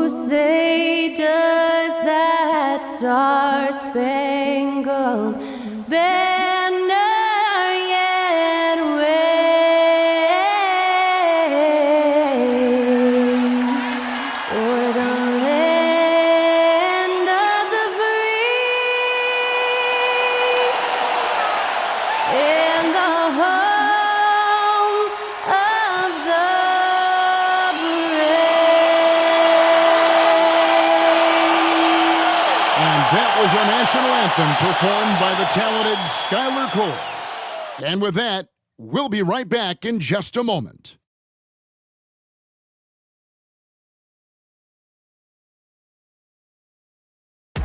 say does that star-spangled banner yet wave o'er the land of the free and the home of the That was our national anthem performed by the talented Skylar Cole. And with that, we'll be right back in just a moment. And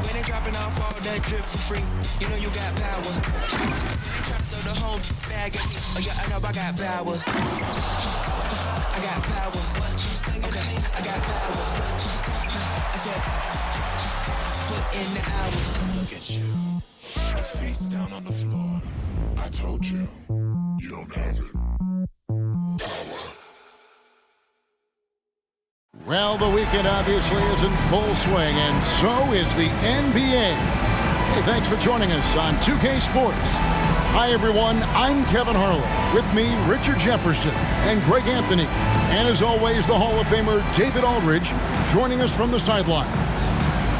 when they dropping off all that drip for free, you know you got power. They try to throw the whole bag at me. Oh yeah, I know I got power. I got power. Okay, I got power. I said, put in the hours. Look at you, face down on the floor. I told you, you don't have it. Power. Well, the weekend obviously is in full swing, and so is the NBA. Hey, thanks for joining us on 2K Sports. Hi, everyone. I'm Kevin Harlan. With me, Richard Jefferson and Greg Anthony. And as always, the Hall of Famer David Aldridge joining us from the sidelines.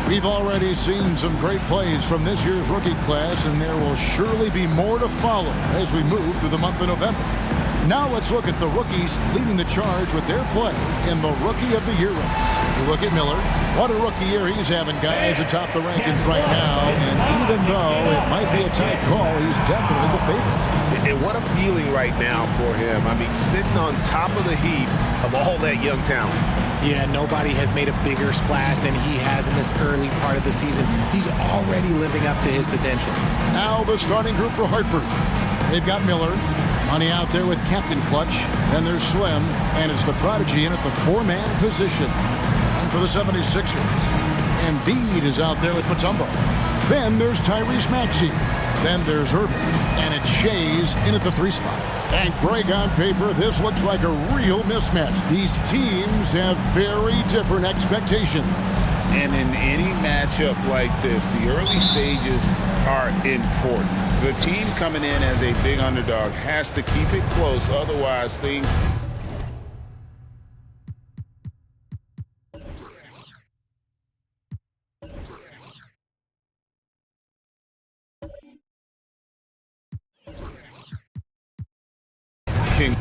We've already seen some great plays from this year's rookie class, and there will surely be more to follow as we move through the month of November. Now let's look at the rookies leading the charge with their play in the Rookie of the Year race. We look at Miller. What a rookie year he's having, guys, atop the rankings right now. And even though it might be a tight call, he's definitely the favorite. And what a feeling right now for him. I mean, sitting on top of the heap of all that young talent. Yeah, nobody has made a bigger splash than he has in this early part of the season. He's already living up to his potential. Now the starting group for Hartford. They've got Miller. Money out there with Captain Clutch. Then there's Slim, and it's the prodigy in at the four-man position. And for the 76ers, Embiid is out there with Mutombo. Then there's Tyrese Maxey. Then there's Irving, and it's Shays in at the three spot. And Greg, on paper, this looks like a real mismatch. These teams have very different expectations. And in any matchup like this, the early stages are important. The team coming in as a big underdog has to keep it close, otherwise things... can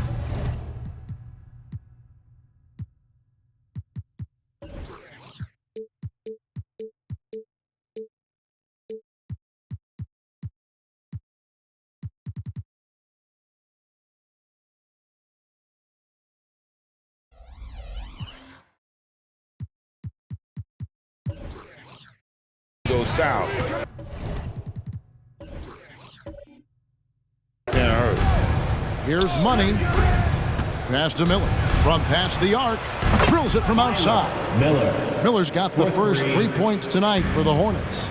go south. Here's Money. Pass to Miller. From past the arc. Drills it from outside. Miller's got the first 3 points tonight for the Hornets.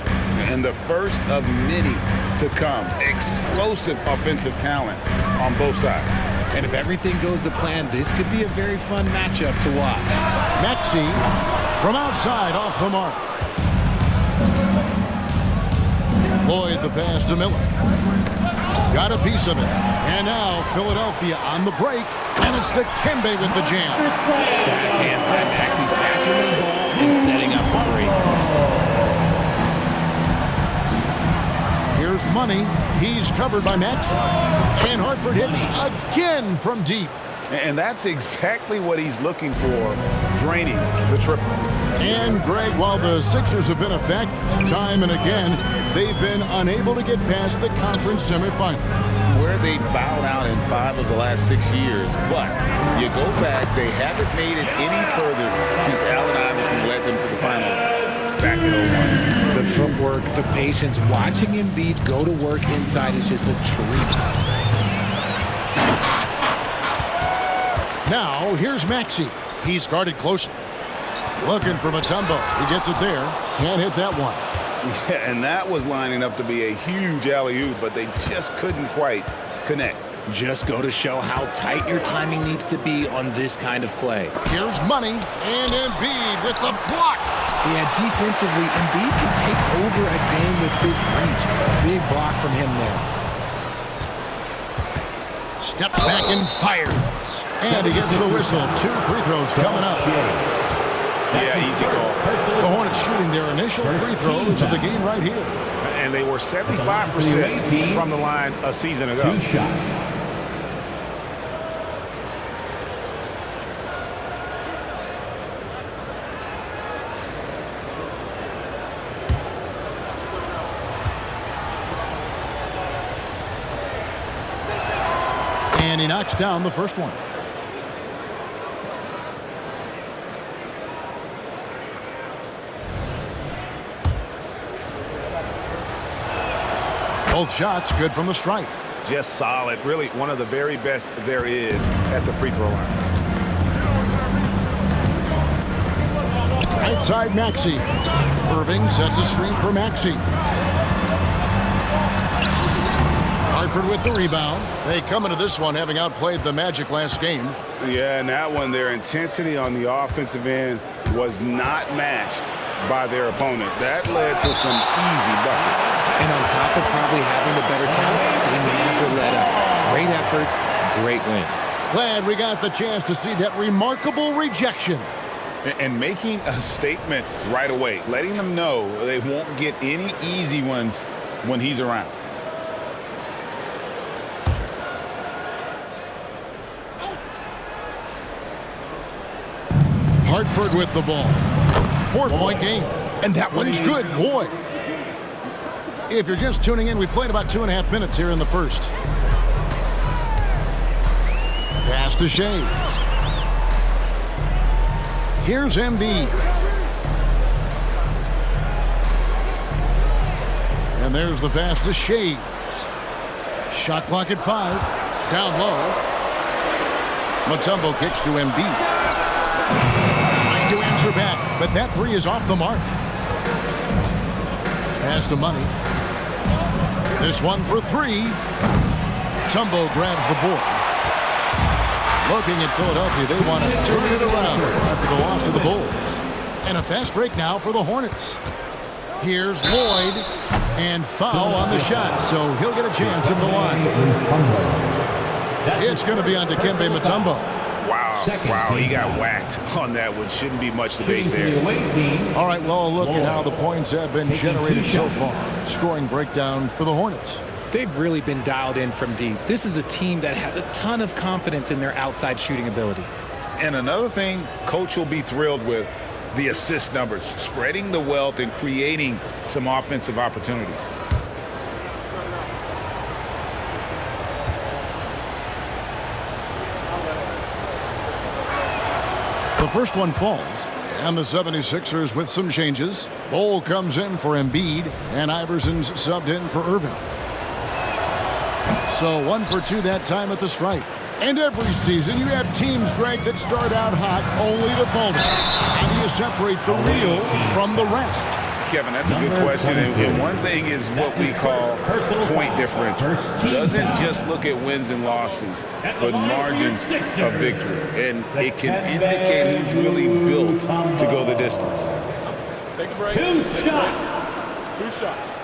And the first of many to come. Explosive offensive talent on both sides. And if everything goes to plan, this could be a very fun matchup to watch. Maxey from outside off the mark. Lloyd the pass to Miller. Got a piece of it. And now Philadelphia on the break. And it's to Kembe with the jam. Fast hands by Maxey, snatching the ball and setting up the break. Here's Money. He's covered by Maxey. And Hartford hits again from deep. And that's exactly what he's looking for, draining the triple. And, Greg, while the Sixers have been effective time and again, they've been unable to get past the conference semifinal. Where they bowed out in 5 of the last 6 years. But you go back, they haven't made it any further since Allen Iverson led them to the finals back in 01. The footwork, the patience, watching Embiid go to work inside is just a treat. Now, here's Maxey. He's guarded closely. Looking for Mutombo. He gets it there. Can't hit that one. Yeah, and that was lining up to be a huge alley-oop, but they just couldn't quite connect. Just go to show how tight your timing needs to be on this kind of play. Here's Money, and Embiid with the block. Yeah, defensively, Embiid can take over a game with his reach. Big block from him there. Steps back and fires. And he gets the whistle. 2 free throws coming up. Yeah, easy call. The Hornets shooting their initial free throws of the game right here. And they were 75% from the line a season ago. 2 shots. And he knocks down the first one. Both shots good from the stripe. Just solid. Really one of the very best there is at the free throw line. Right side, Maxey. Irving sets a screen for Maxey. Hartford with the rebound. They come into this one having outplayed the Magic last game. Yeah, and that one, their intensity on the offensive end was not matched by their opponent. That led to some easy buckets. And on top of probably having the better talent, they never let up. Great effort, great win. Glad we got the chance to see that remarkable rejection. And making a statement right away, letting them know they won't get any easy ones when he's around. Hartford with the ball. 4-point game. And that one's good, boy. If you're just tuning in, we've played about 2.5 minutes here in the first. Pass to Shea. Here's Embiid. And there's the pass to Shea. Shot clock at 5. Down low. Mutombo kicks to Embiid. Trying to answer back, but that 3 is off the mark. Pass to Money. This one for 3. Mutombo grabs the board. Looking at Philadelphia, they want to turn it around after the loss to the Bulls. And a fast break now for the Hornets. Here's Lloyd, and foul on the shot, so he'll get a chance at the line. It's going to be on Dikembe Mutombo. Wow, he got whacked on that one. Shouldn't be much debate there. All right, well, look at how the points have been generated so far. Scoring breakdown for the Hornets. They've really been dialed in from deep. This is a team that has a ton of confidence in their outside shooting ability. And another thing Coach will be thrilled with, the assist numbers, spreading the wealth and creating some offensive opportunities. The first one falls, and the 76ers with some changes. Bol comes in for Embiid, and Iverson's subbed in for Irving. So 1 for 2 that time at the stripe. And every season you have teams, Greg, that start out hot only to falter. How do you separate the real from the rest? Kevin, that's a good question. And one thing is what we call point differential. Doesn't just look at wins and losses, but margins of victory. And it can indicate who's really built to go the distance. Take a break. 2 shots. 2 shots.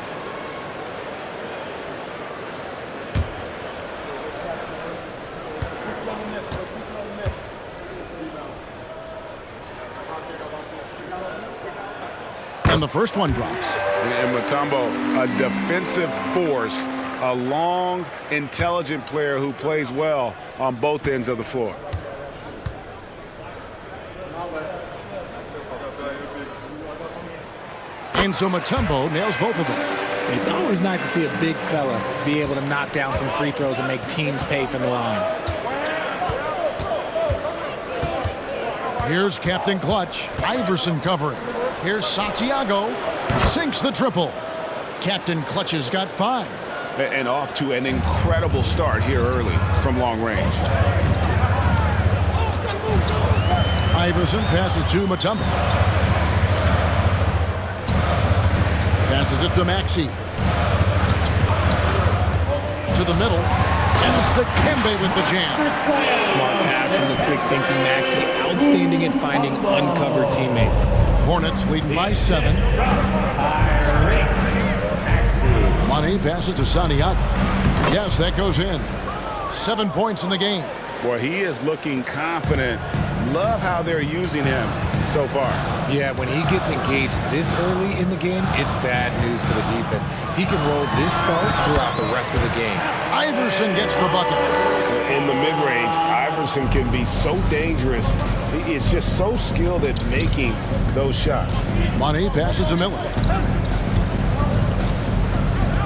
And the first one drops. And Mutombo, a defensive force, a long, intelligent player who plays well on both ends of the floor. And so Mutombo nails both of them. It's always nice to see a big fella be able to knock down some free throws and make teams pay from the line. Here's Captain Clutch. Iverson covering. Here's Santiago. Sinks the triple. Captain Clutch has got 5. And off to an incredible start here early from long range. Iverson passes to Mutombo. Passes it to Maxey. To the middle. And it's Dikembe with the jam. Smart pass from the quick thinking Maxey. Outstanding at finding uncovered teammates. Hornets leading by 7. Money passes to Santiago. Yes, that goes in. 7 points in the game. Boy, he is looking confident. Love how they're using him so far. Yeah, when he gets engaged this early in the game, it's bad news for the defense. He can roll this start throughout the rest of the game. Iverson gets the bucket. In the mid-range, Iverson can be so dangerous. He is just so skilled at making those shots. Money passes to Miller.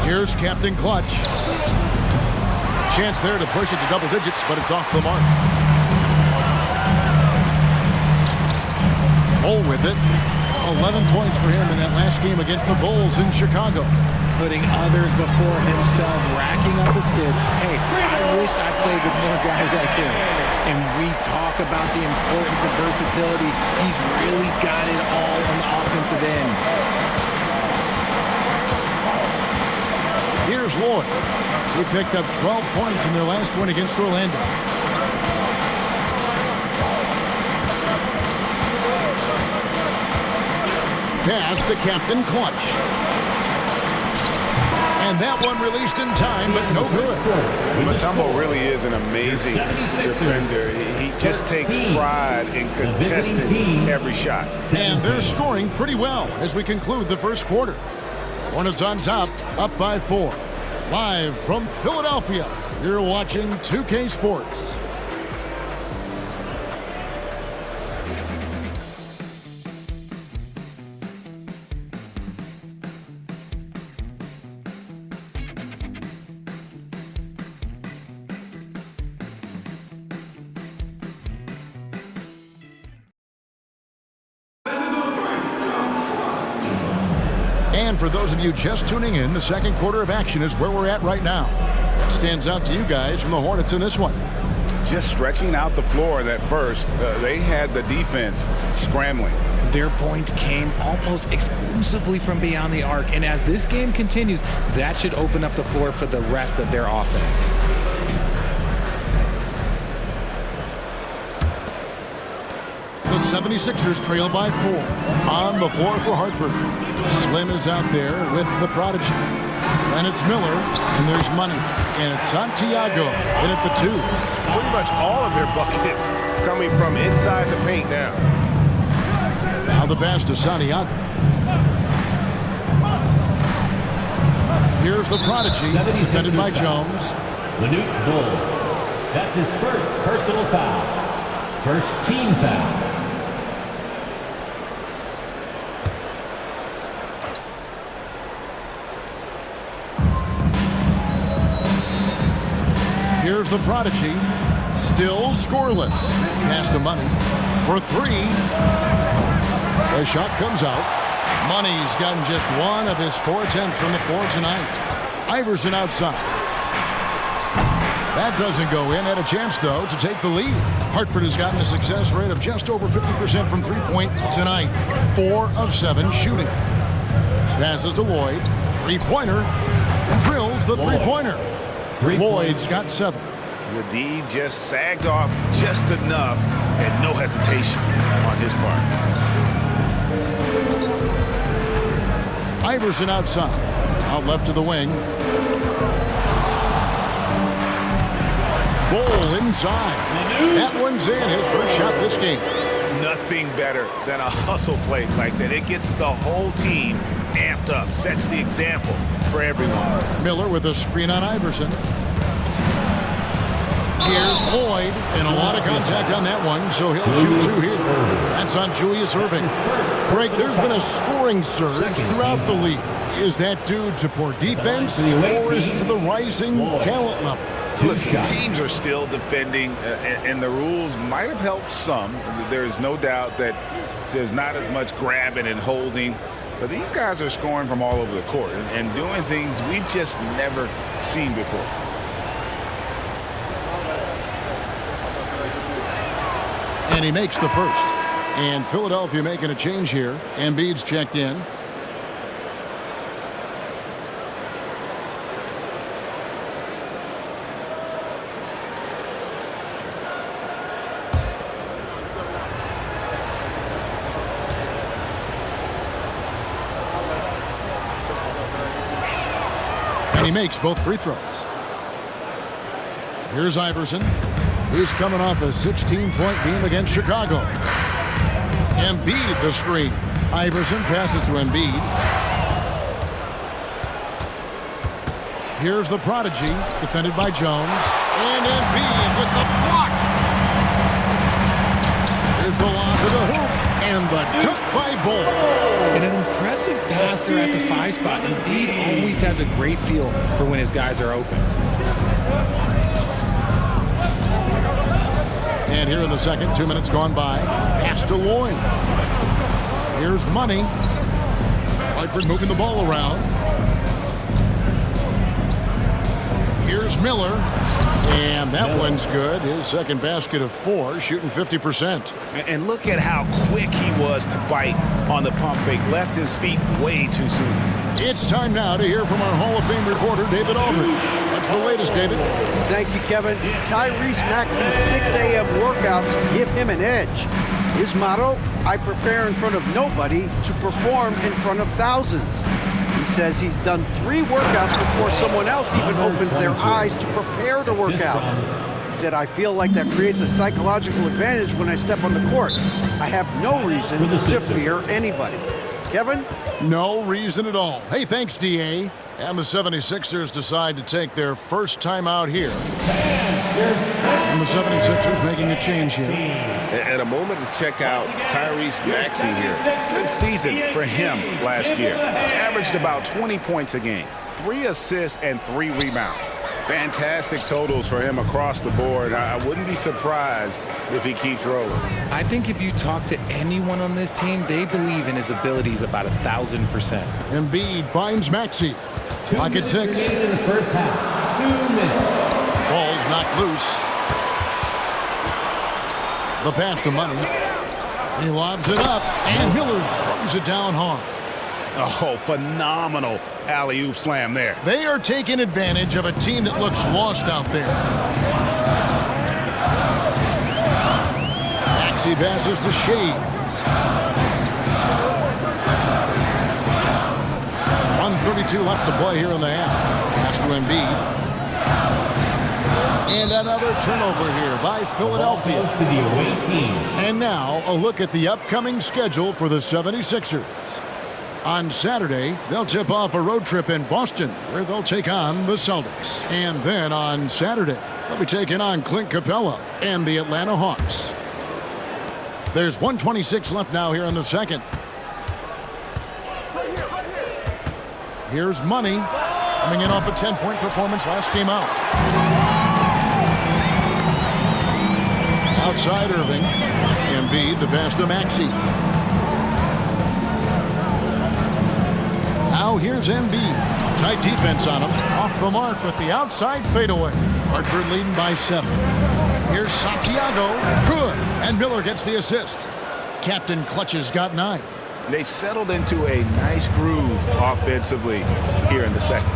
Here's Captain Clutch. Chance there to push it to double digits, but it's off the mark. Bull with it. 11 points for him in that last game against the Bulls in Chicago. Putting others before himself, racking up assists. Hey, I wish I played with more guys like him. And we talk about the importance of versatility. He's really got it all on the offensive end. Here's Lloyd. He picked up 12 points in their last win against Orlando. Pass to Captain Clutch. And that one released in time, but no good. Mutombo really is an amazing defender. He just takes pride in contesting every shot. And they're scoring pretty well as we conclude the first quarter. Hornets on top, up by 4. Live from Philadelphia, you're watching 2K Sports. And for those of you just tuning in, the second quarter of action is where we're at right now. What stands out to you guys from the Hornets in this one? Just stretching out the floor that first. They had the defense scrambling. Their points came almost exclusively from beyond the arc. And as this game continues, that should open up the floor for the rest of their offense. The 76ers trail by 4. On the floor for Hartford. Slim is out there with the prodigy. Then it's Miller, and there's Money. And it's Santiago in at the 2. Pretty much all of their buckets coming from inside the paint now. Now the pass to Santiago. Here's the prodigy, defended by Jones. Manute Bull. That's his first personal foul. First team foul. Here's the prodigy, still scoreless. Pass to Money for 3. The shot comes out. Money's gotten just 1 of his 4 attempts from the floor tonight. Iverson outside. That doesn't go in. Had a chance, though, to take the lead. Hartford has gotten a success rate of just over 50% from three-point tonight. 4 of 7 shooting. Passes to Lloyd. Three-pointer. Drills the three-pointer. Lloyd's got 7. The D just sagged off just enough and no hesitation on his part. Iverson outside. Out left to the wing. Bull inside. That one's in. His first shot this game. Nothing better than a hustle play like that. It gets the whole team amped up, sets the example for everyone. Miller with a screen on Iverson. Here's Lloyd, and a lot of contact on that one, so he'll shoot 2 here. That's on Julius Erving. Greg, there's been a scoring surge throughout the league. Is that due to poor defense, or is it to the rising talent level? Listen, teams are still defending, and the rules might have helped some. There's no doubt that there's not as much grabbing and holding. But these guys are scoring from all over the court and doing things we've just never seen before. And he makes the first. And Philadelphia making a change here. Embiid's checked in. he makes both free throws. Here's Iverson, who's coming off a 16-point game against Chicago. Embiid the screen. Iverson passes to Embiid. Here's the prodigy, defended by Jones. And Embiid with the block. Here's the lob to the hoop. And the dunk by Ball. And an impressive passer at the 5 spot. Embiid always has a great feel for when his guys are open. And here in the second, 2 minutes gone by. Pass to Lloyd. Here's Money. Hartford moving the ball around. Here's Miller. And that one's good. His second basket of 4, shooting 50%. And look at how quick he was to bite on the pump fake. Left his feet way too soon. It's time now to hear from our Hall of Fame reporter, David Aldridge. What's the latest, David? Thank you, Kevin. Tyrese Maxey's 6 a.m. workouts give him an edge. His motto, I prepare in front of nobody to perform in front of thousands. He says he's done 3 workouts before someone else even opens their eyes to prepare to work out. He said, I feel like that creates a psychological advantage when I step on the court. I have no reason to fear anybody. Kevin? No reason at all. Hey, thanks, D.A. And the 76ers decide to take their first time out here. And the 76ers making a change here. And a moment to check out Tyrese Maxey here. Good season for him last year. Averaged about 20 points a game, 3 assists and 3 rebounds. Fantastic totals for him across the board. I wouldn't be surprised if he keeps rolling. I think if you talk to anyone on this team, they believe in his abilities about 1,000%. Embiid finds Maxey. Pocket 6. In the first half. 2 minutes. Ball's knocked loose. The pass to Money. He lobs it up, and Miller throws it down hard. Oh, phenomenal alley-oop slam there. They are taking advantage of a team that looks lost out there. Maxey passes to Shades. 1:32 left to play here in the half. Pass to Embiid. And another turnover here by Philadelphia. To the away team. And now a look at the upcoming schedule for the 76ers. On Saturday, they'll tip off a road trip in Boston, where they'll take on the Celtics. And then on Saturday, they'll be taking on Clint Capella and the Atlanta Hawks. There's 1:26 left now here in the second. Here's Money, coming in off a 10-point performance last game out. Outside Irving. Embiid, the pass to Maxey. Now here's Embiid. Tight defense on him. Off the mark with the outside fadeaway. Hartford leading by 7. Here's Santiago. Good. And Miller gets the assist. Captain Clutch's got 9. They've settled into a nice groove offensively here in the second.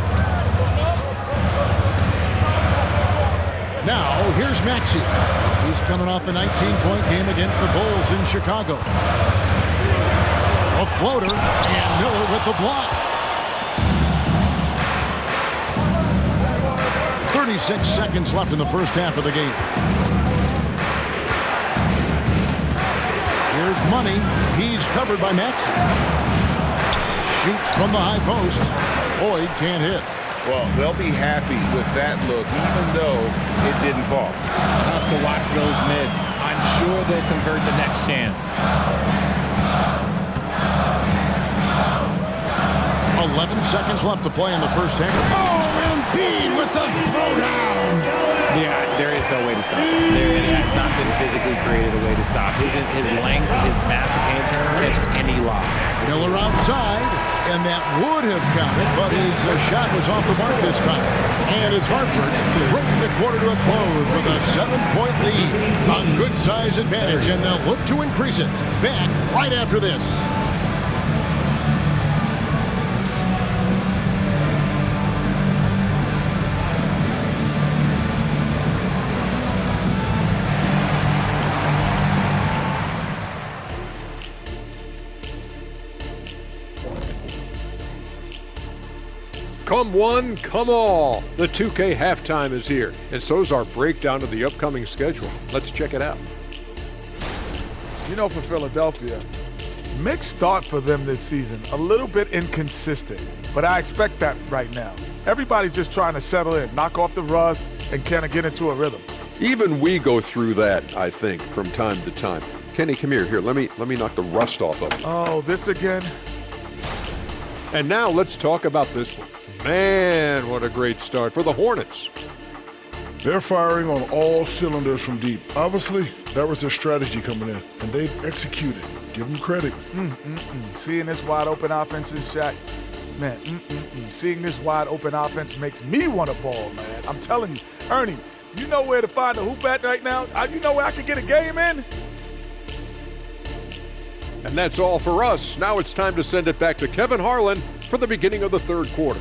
Now, here's Maxey. He's coming off a 19-point game against the Bulls in Chicago. A floater, and Miller with the block. 36 seconds left in the first half of the game. Here's Money. He's covered by Maxey. Shoots from the high post. Boyd can't hit. Well, they'll be happy with that look, even though it didn't fall. Tough to watch those miss. I'm sure they'll convert the next chance. 11 seconds left to play in the first half. Oh, Embiid with the throwdown. Yeah, there is no way to stop him. It has not been physically created a way to stop. His length, his massive hands can catch any lob. Miller outside, and that would have counted, but his shot was off the mark this time. And it's Hartford bringing the quarter to a close with a 7-point lead. A good size advantage, and they'll look to increase it. Back right after this. Come one, come all. The 2K halftime is here, and so's our breakdown of the upcoming schedule. Let's check it out. You know, for Philadelphia, mixed start for them this season. A little bit inconsistent, but I expect that right now. Everybody's just trying to settle in, knock off the rust, and kind of get into a rhythm. Even we go through that, I think, from time to time. Kenny, come here. Here, let me knock the rust off of you. Oh, this again? And now let's talk about this one. Man, what a great start for the Hornets. They're firing on all cylinders from deep. Obviously, that was their strategy coming in, and they've executed. Give them credit. Seeing this wide open offense in Shaq, man, seeing this wide open offense makes me want to ball, man. I'm telling you, Ernie, you know where to find a hoop at right now? You know where I can get a game in? And that's all for us. Now it's time to send it back to Kevin Harlan for the beginning of the third quarter.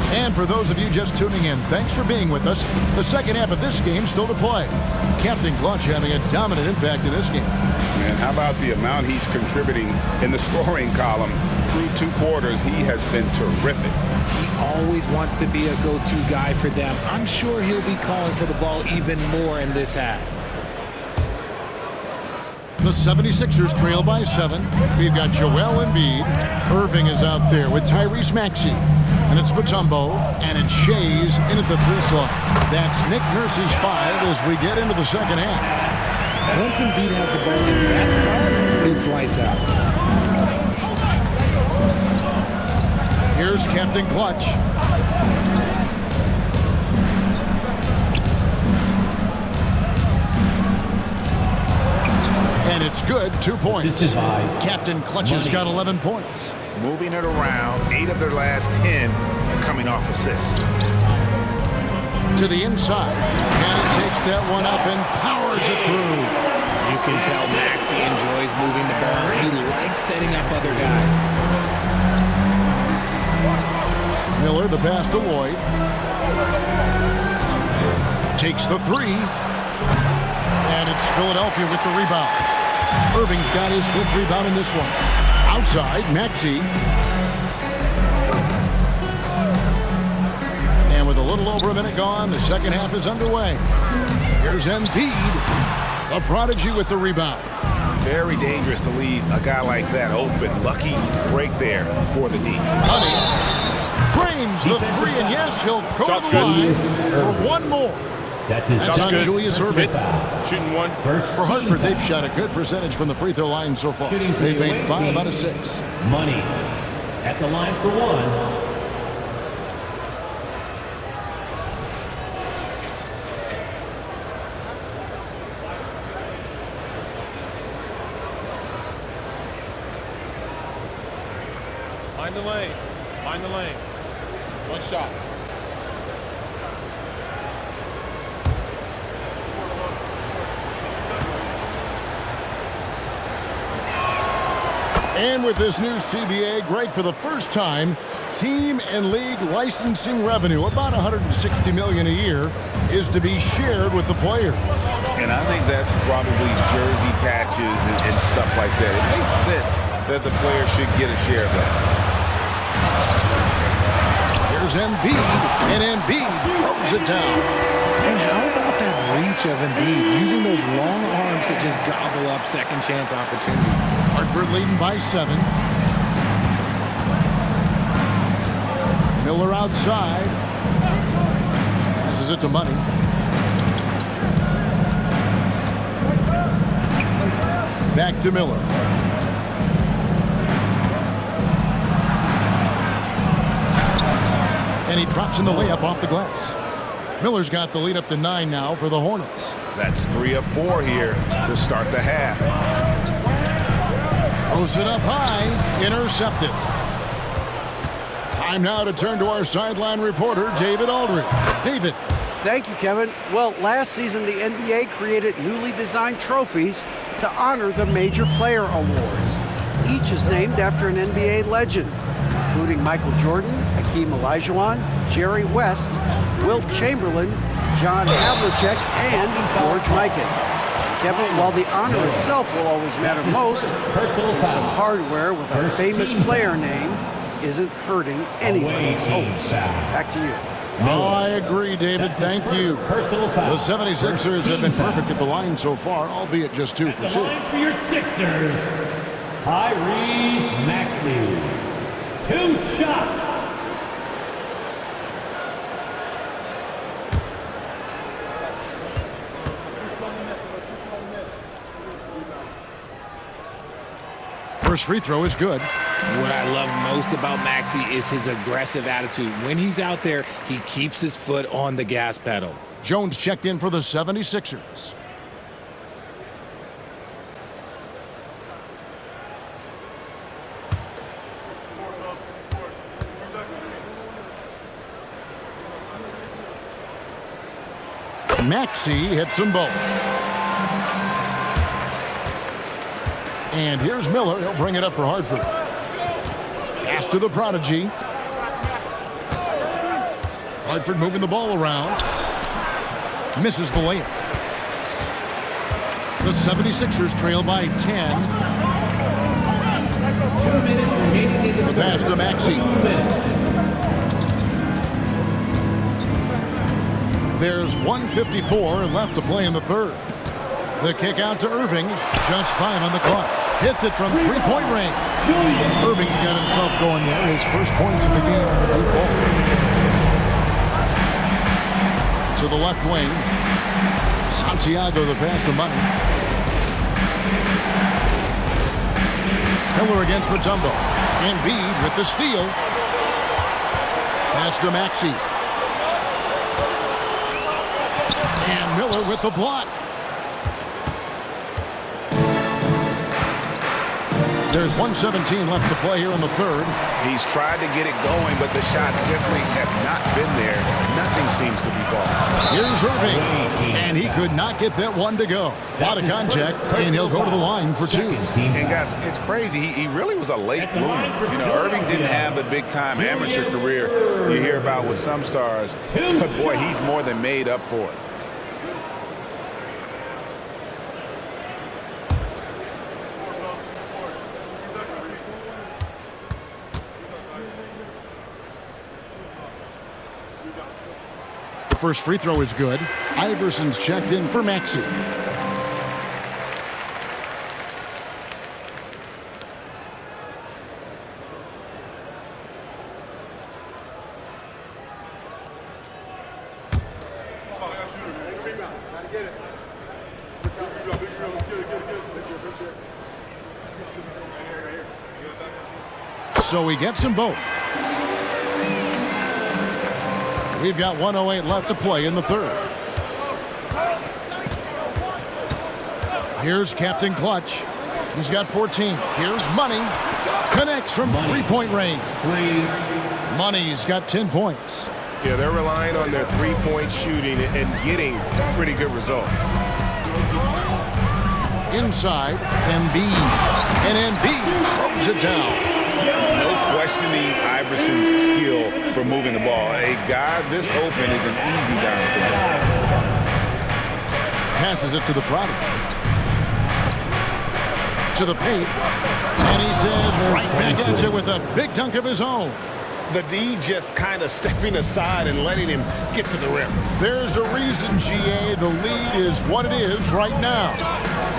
And for those of you just tuning in, thanks for being with us. The second half of this game still to play. Captain Clutch having a dominant impact in this game. And how about the amount he's contributing in the scoring column? Through 2 quarters, he has been terrific. He always wants to be a go-to guy for them. I'm sure he'll be calling for the ball even more in this half. The 76ers trail by 7. We've got Joel Embiid. Irving is out there with Tyrese Maxey. And it's Mutombo, and it's Shays in at the 3 slot. That's Nick Nurse's 5 as we get into the second half. Once Embiid has the ball in that spot, it's lights out. Here's Captain Clutch. And it's good, 2 points. Captain Clutch has got 11 points. Moving it around, 8 of their last 10 coming off assists. To the inside, and he takes that one up and powers it through. You can tell Maxey enjoys moving the ball. He likes setting up other guys. Miller, the pass to Lloyd. Takes the 3. And it's Philadelphia with the rebound. Irving's got his 5th rebound in this one. Outside, Maxey. And with a little over a minute gone, the second half is underway. Here's Embiid, a prodigy with the rebound. Very dangerous to leave a guy like that open. Lucky break there for the D. Honey trains the 3, and yes, he'll go to the line for one more. That's his on Julius Irving. Shooting one. For Hartford, they've shot a good percentage from the free throw line so far. They've made 5 out of 6. Money at the line for 1. Mind the lanes. Mind the lanes. One shot. And with this new CBA, great for the first time, team and league licensing revenue, about $160 million a year, is to be shared with the players. And I think that's probably jersey patches and stuff like that. It makes sense that the players should get a share of that. Here's Embiid, and Embiid throws it down. And how about that reach of Embiid, using those long arms to just gobble up second chance opportunities? Hartford leading by 7. Miller outside. Passes it to Money. Back to Miller. And he drops in the layup off the glass. Miller's got the lead up to 9 now for the Hornets. That's 3 of 4 here to start the half. Throws it up high, intercepted. Time now to turn to our sideline reporter, David Aldridge. David. Thank you, Kevin. Well, last season the NBA created newly designed trophies to honor the major player awards. Each is named after an NBA legend, including Michael Jordan, Hakeem Olajuwon, Jerry West, Wilt Chamberlain, John Havlicek, and George Mikan. Kevin, while the honor itself will always matter most, some hardware with a famous player name isn't hurting anybody's hopes. Back to you. Oh, I agree, David. Thank you. The 76ers have been perfect at the line so far, albeit just 2 for 2. Line for your Sixers, Tyrese Maxey. 2 shots. First free throw is good. What I love most about Maxey is his aggressive attitude. When he's out there, he keeps his foot on the gas pedal. Jones checked in for the 76ers. Maxey hits them both. And here's Miller. He'll bring it up for Hartford. Pass to the prodigy. Hartford moving the ball around. Misses the layup. The 76ers trail by 10. 2 minutes remaining in the The pass to Maxey. There's 1:54 left to play in the third. The kick out to Irving. Just 5 on the clock. Hits it from three-point range. Irving's got himself going there. His first points in the game in the blue ball. To the left wing. Santiago the pass to Money. Miller against Mutombo. Embiid with the steal. Pass to Maxey. And Miller with the block. There's 1:17 left to play here in the third. He's tried to get it going, but the shots simply have not been there. Nothing seems to be falling. Here's Irving, and he could not get that one to go. Out of contact, and he'll go to the line for 2. And guys, it's crazy. He really was a late bloomer. You know, Irving didn't have the big-time amateur career you hear about with some stars, but boy, he's more than made up for it. The first free throw is good. Iverson's checked in for Maxey. So he gets them both. We've got 1:08 left to play in the third. Here's Captain Clutch. He's got 14. Here's Money. Connects from three-point range. Money's got 10 points. Yeah, they're relying on their three-point shooting and getting pretty good results. Inside, Embiid. And Embiid throws it down. No questioning Iverson's skill for moving the ball. A guy this open is an easy down for him. Passes it to the prodigy. To the paint. And he says right back at you with a big dunk of his own. The D just kind of stepping aside and letting him get to the rim. There's a reason, GA. The lead is what it is right now.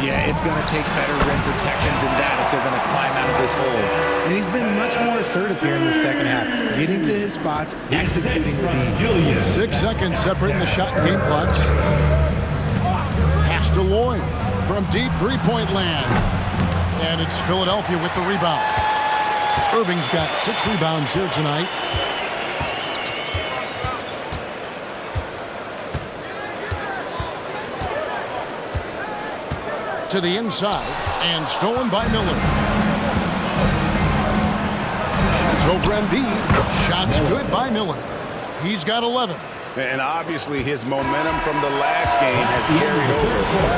Yeah, it's going to take better rim protection than that if they're going to climb out of this hole. And he's been much more assertive here in the second half, getting to his spots, executing with ease. 6 seconds separating the shot and game clocks. Pass to Lloyd from deep three-point land. And it's Philadelphia with the rebound. Irving's got 6 rebounds here tonight. To the inside, and stolen by Miller. Shoots over Embiid. Shots good by Miller. He's got 11. And obviously his momentum from the last game has carried over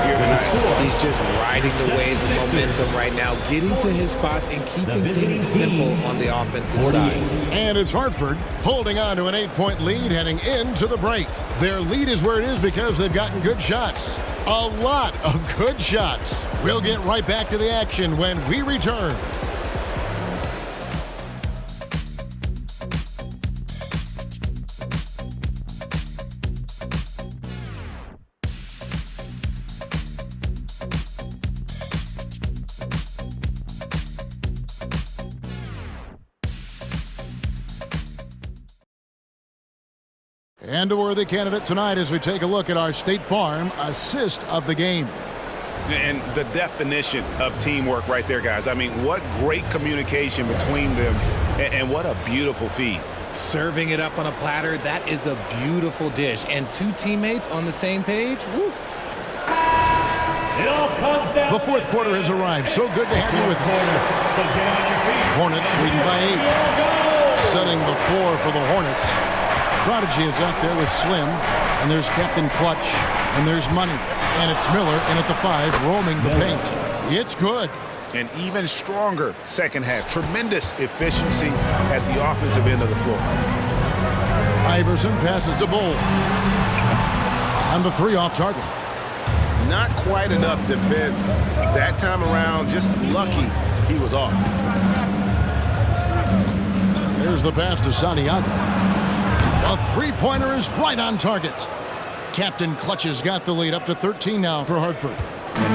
here tonight. He's just riding the wave of momentum right now, getting to his spots and keeping things simple on the offensive side. And it's Hartford holding on to an 8-point lead heading into the break. Their lead is where it is because they've gotten good shots. A lot of good shots. We'll get right back to the action when we return. And a worthy candidate tonight as we take a look at our State Farm assist of the game. And the definition of teamwork right there, guys. I mean, what great communication between them, and what a beautiful feed. Serving it up on a platter, that is a beautiful dish. And two teammates on the same page, woo. The fourth quarter has arrived. So good to have you with us. Hornets leading by 8. Setting the floor for the Hornets. Prodigy is out there with Slim, and there's Captain Clutch, and there's Money, and it's Miller in at the 5, roaming the paint. It's good. An even stronger second half. Tremendous efficiency at the offensive end of the floor. Iverson passes to Bull. On the 3 off target. Not quite enough defense that time around. Just lucky he was off. There's the pass to Santiago. A three-pointer is right on target. Captain Clutch has got the lead up to 13 now for Hartford.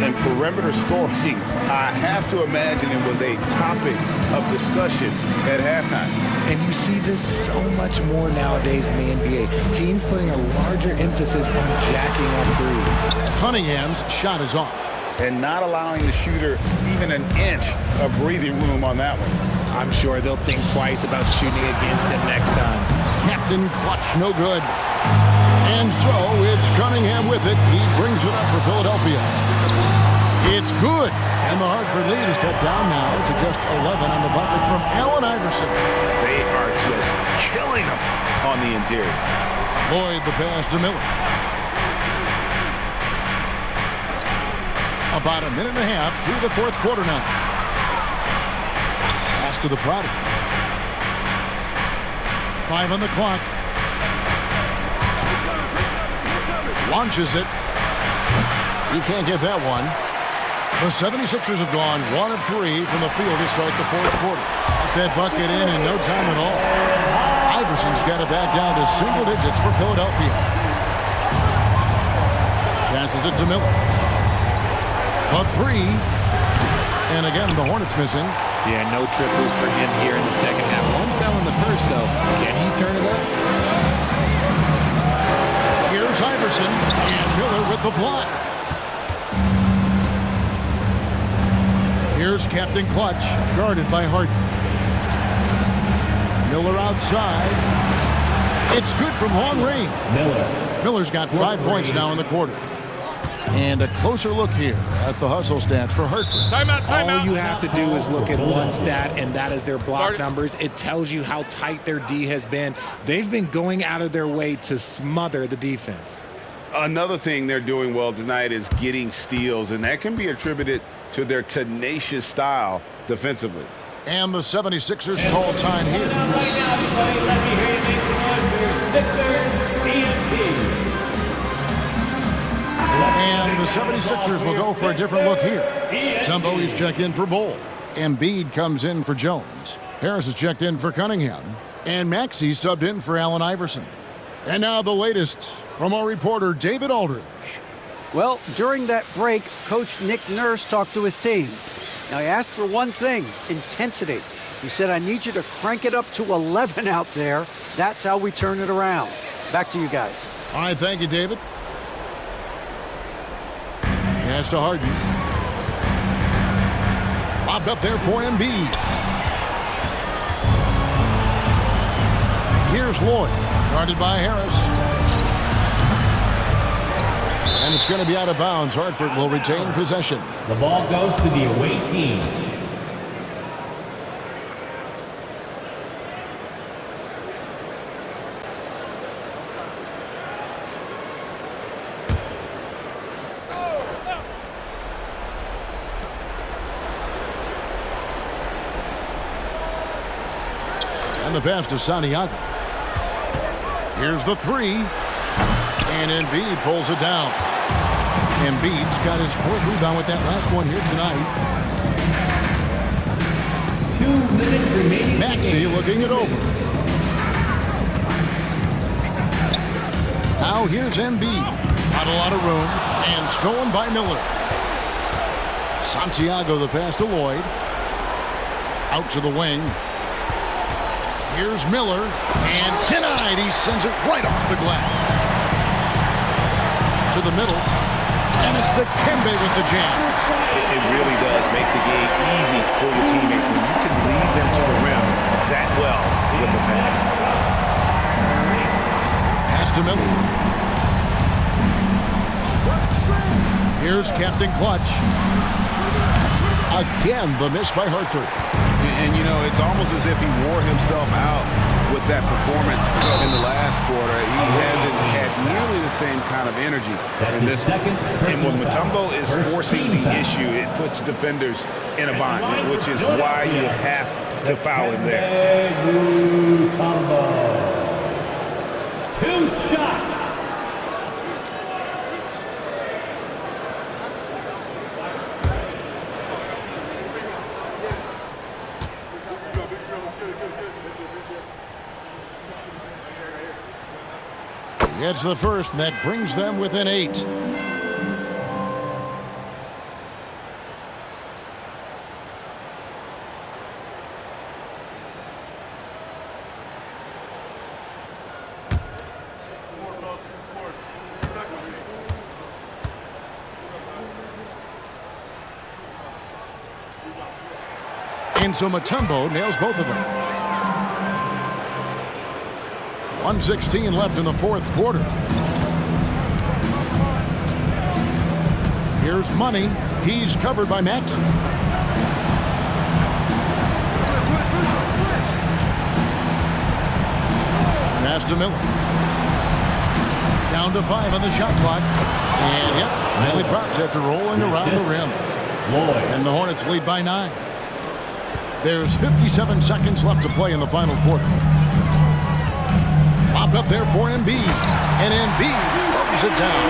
And perimeter scoring, I have to imagine it was a topic of discussion at halftime. And you see this so much more nowadays in the NBA. Teams putting a larger emphasis on jacking up threes. Cunningham's shot is off. And not allowing the shooter even an inch of breathing room on that one. I'm sure they'll think twice about shooting against him next time. Captain Clutch, no good. And so it's Cunningham with it. He brings it up for Philadelphia. It's good. And the Hartford lead is cut down now to just 11 on the bucket from Allen Iverson. They are just killing them on the interior. Lloyd the pass to Miller. About a minute and a half through the fourth quarter now. Pass to the Prodigy. 5 on the clock. Launches it. He can't get that one. The 76ers have gone 1 of 3 from the field to start the fourth quarter. Got that bucket in no time at all. Iverson's got it back down to single digits for Philadelphia. Passes it to Miller. A 3. And again, the Hornets missing. Yeah, no triples for him here in the second half. One fell in the first, though. Can he turn it up? Here's Iverson, and Miller with the block. Here's Captain Clutch, guarded by Harden. Miller outside. It's good from long range. Miller's got 5 points now in the quarter. And a closer look here at the hustle stats for Hartford. Timeout. All you have to do is look at one stat, and that is their block numbers. It tells you how tight their D has been. They've been going out of their way to smother the defense. Another thing they're doing well tonight is getting steals, and that can be attributed to their tenacious style defensively. And the 76ers call time here. Right now, everybody, let me hear you make some noise for your Sixers EMP. And the 76ers will go for a different look here. Tumbo is checked in for Bull. Embiid comes in for Jones. Harris is checked in for Cunningham. And Maxey subbed in for Allen Iverson. And now the latest from our reporter, David Aldridge. Well, during that break, Coach Nick Nurse talked to his team. Now, he asked for one thing, intensity. He said, I need you to crank it up to 11 out there. That's how we turn it around. Back to you guys. All right, thank you, David. Pass to Harden. Lobbed up there for Embiid. Here's Lloyd, guarded by Harris. And it's going to be out of bounds. Hartford will retain possession. The ball goes to the away team. And the pass to Santiago. Here's the three. And Embiid pulls it down. Embiid's got his 4th rebound with that last one here tonight. 2 minutes remaining. Maxey looking it over. Now here's Embiid. Not a lot of room. And stolen by Miller. Santiago the pass to Lloyd. Out to the wing. Here's Miller. And denied. He sends it right off the glass. To the middle. And it's Dikembe with the jam. It really does make the game easy for your teammates when you can lead them to the rim that well with the pass. Pass to Miller. Here's Captain Clutch. Again, the miss by Hartford. And, you know, it's almost as if he wore himself out with that performance in the last quarter. He hasn't had nearly the same kind of energy in this. And when Mutombo is forcing the issue, it puts defenders in a bind, which is why you have to foul him there. Mutombo. 2 shots. Gets the first, and that brings them within 8. And so Mutombo nails both of them. 1:16 left in the 4th quarter. Here's Money. He's covered by Maxey. Pass to Miller. Down to 5 on the shot clock. And yep, finally drops after rolling around the rim. And the Hornets lead by 9. There's 57 seconds left to play in the final quarter. Popped up there for Embiid. And Embiid throws it down.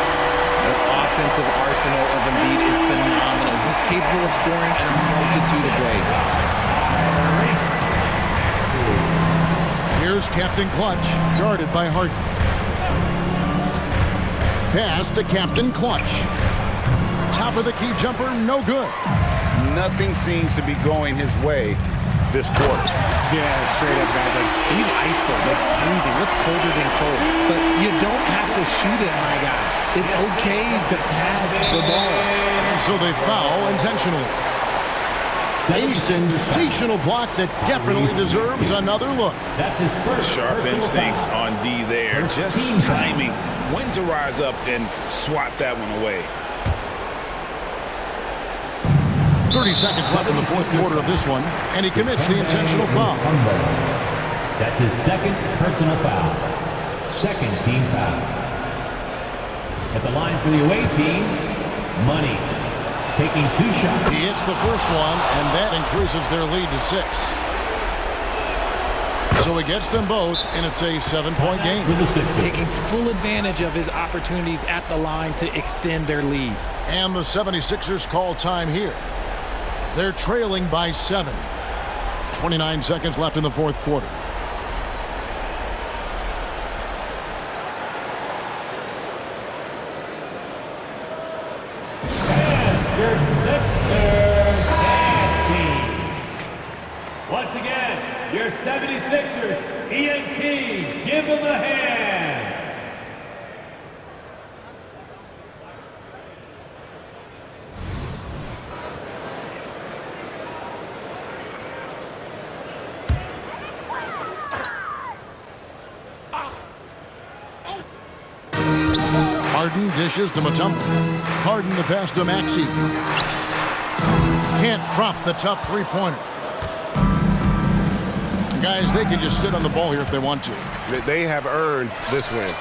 The offensive arsenal of Embiid is phenomenal. He's capable of scoring in a multitude of ways. Here's Captain Clutch, guarded by Harden. Pass to Captain Clutch. Top of the key jumper, no good. Nothing seems to be going his way this quarter. Yeah, straight up, guys. Like, he's ice cold, like freezing. What's colder than cold? But you don't have to shoot it, my guy. It's okay to pass the ball. And so they foul intentionally. A sensational block that definitely deserves another look. That's his first Sharp instincts on D there. Just timing when to rise up and swat that one away. 30 seconds left in the 4th quarter of this one, and he commits the intentional foul. That's his 2nd personal foul. 2nd team foul. At the line for the away team, Money. Taking 2 shots. He hits the first one, and that increases their lead to 6. So he gets them both, and it's a 7-point game. Taking full advantage of his opportunities at the line to extend their lead. And the 76ers call time here. They're trailing by 7. 29 seconds left in the 4th quarter. Once again, your 76ers, ENT, give them a hand. Harden dishes to Mutombo. Harden the pass to Maxey. Can't drop the tough three-pointer. Guys, they can just sit on the ball here if they want to. They have earned this win.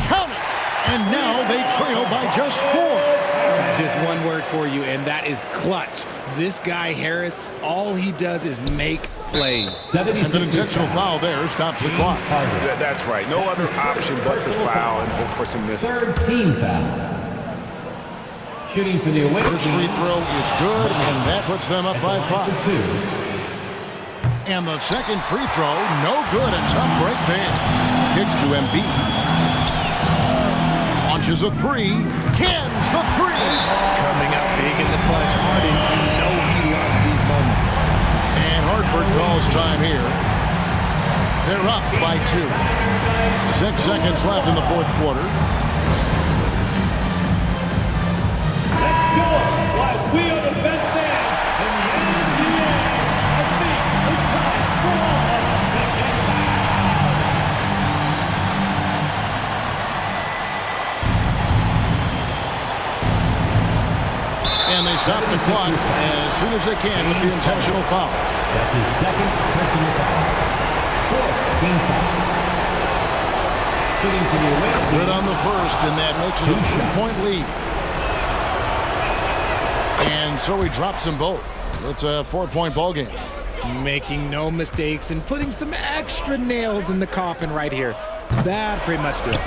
Count it! And now they trail by just 4. Just one word for you, and that is clutch. This guy, Harris, all he does is make plays. And an intentional foul there stops the clock. That's right. No other option but to foul and hope for some misses. Third team foul. Shooting for the away team. This free throw is good, and that puts them up by 5. And the second free throw, no good. A tough break there. Kicks to Embiid. Launches a 3. Cans the 3. Coming up big in the clutch. Harden, you know he loves these moments. And Hartford calls time here. They're up by 2. 6 seconds left in the fourth quarter. Let's show them why we are the best band in the NBA. I think it's time for all of us to get back. And they stop the clock as soon as they can with the intentional foul. That's his second personal foul. Fourth team foul. Shooting for the away team. Good on the first, and that makes it a 3-point lead. And so he drops them both. It's a 4-point ball game. Making no mistakes and putting some extra nails in the coffin right here. That pretty much did it.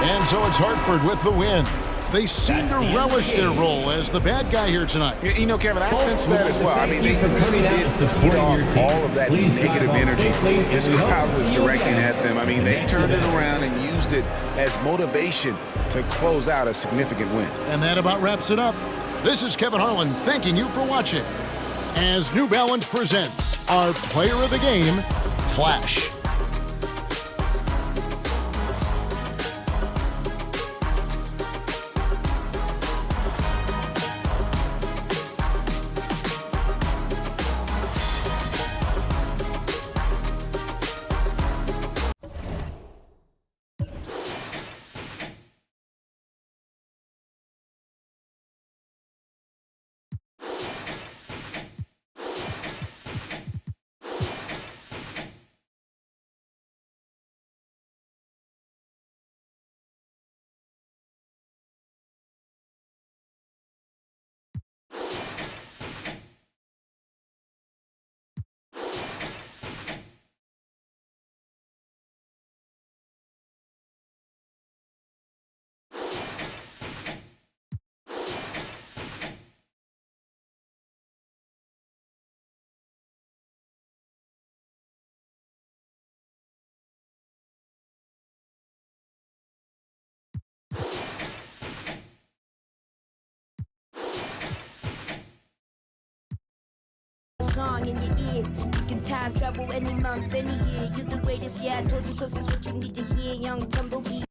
And so it's Hartford with the win. They seem to relish their role as the bad guy here tonight. You know, Kevin, I sense that as well. I mean, they really did feed off all of that negative energy this crowd was directing at them. I mean, they turned it around and used it as motivation to close out a significant win. And that about wraps it up. This is Kevin Harlan thanking you for watching as New Balance presents our Player of the Game, Flash. Song in your ear, you can time travel any month, any year. You're the greatest, yeah, I told you, cause it's what you need to hear. Young Tumbleweed.